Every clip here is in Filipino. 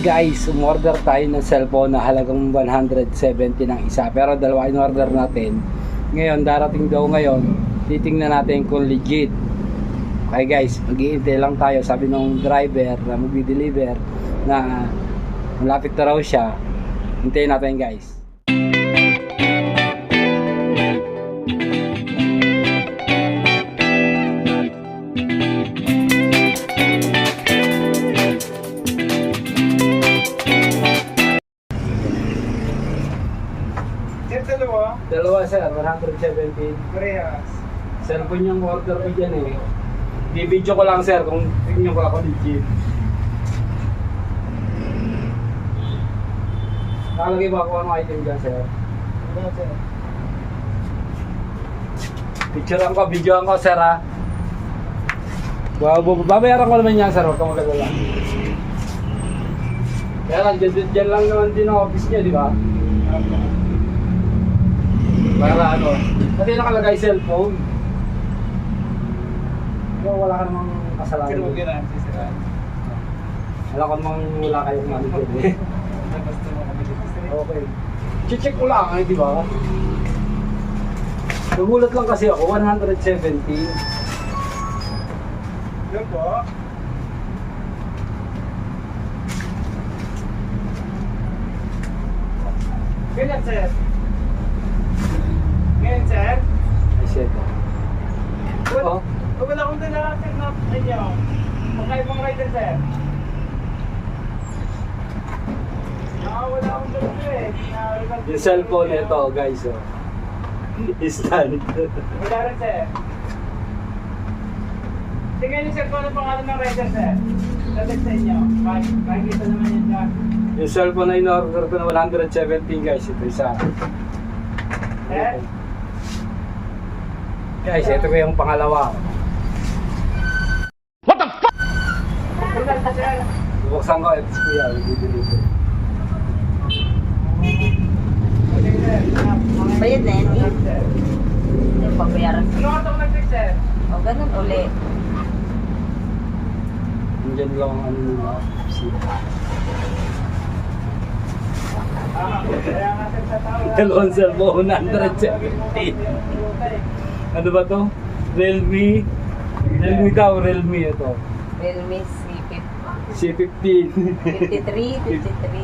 guys, umorder tayo ng cellphone na halagang 170 ng isa. Pero dalawa in order natin. Ngayon, darating daw ngayon. Titingnan natin kung legit. Okay guys, mag-iintay lang tayo. Sabi ng driver na mag-deliver na malapit na raw siya. Hintayin natin guys. Dalawa sir, 117. Parehas. Cellphone yung order ko dyan eh. Bibidyo ko lang sir kung tingnan ko ako legit. Nakalagay ba ako anong item dyan sir? Ano sir? Picturean ko, videoan ko sir ha. Babayaran ko naman yan sir, huwag kang magagala. Kaya lang, dyan lang naman din ang office niya, di ba? Para ano, kasi nakalagay cellphone. Pero wala ka namang kasalanan. Pero huwag yun ang sisiraan. Wala ka namang wala kayong manager eh. Basta mo kami dito sir. Okay. Check ko lang eh, di ba? Nagulat lang kasi ako, 117. Yun po. Ganyan sir. Ganyan sir. Ay shit. Oh. Wala akong dala sir na inyo. Pagkaibang rider sir. Wala akong dala sir eh. Yung cellphone ito guys oh. Stand. Wala rin sir. Tingnan niyo sir kung ano pangalan ng rider sir. Dapat sa inyo. Makikita naman yan dyan. Yung cellphone na in-order ko na 117 guys, ito isa. Sir? Guys, ito ko yung pangalawa. Wala sir. Buksan ko, ito kuya, i-deliver. Okay sir. Bayad na yan eh. Sir. Yung pagbayaran. Ano ka itong nag-check sir? O, ganun uli. Nandiyan lang ang ano nung Kaya nga sir sa tao. dalawang cellphone, 117. Ano ba to? Realme. Realme daw, Realme ito. Realme C15. 53,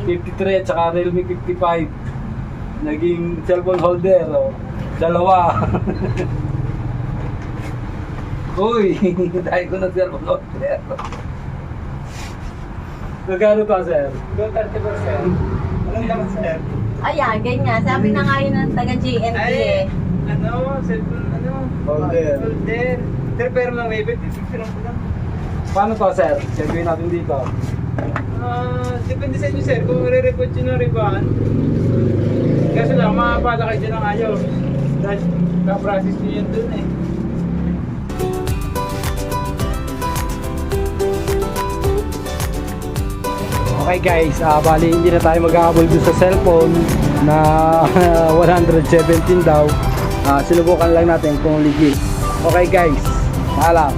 53 at saka Realme 55. Naging cellphone holder, oh. Dalawa. Uy, dahil ko na cellphone holder. Magkano pa, sir? Go 30%. Anong dapat sir? Ayan, ganyan. Sabi na nga yun ng taga-GNT eh. Ano? Cellphone, ano? Holder. Holder. Sir, pero lang may 50 lang po lang. Paano to, sir? Sabihin natin dito. Depende sa inyo sir, kung re-report nyo ng rebound. Kaso lang, makapala kayo dyan ng ayaw. Dahil ka-process nyo yan dun eh. Okay guys, bali hindi na tayo mag-aabol dun sa cellphone na 117 daw. Sinubukan lang natin kung legit. Okay guys, paalam.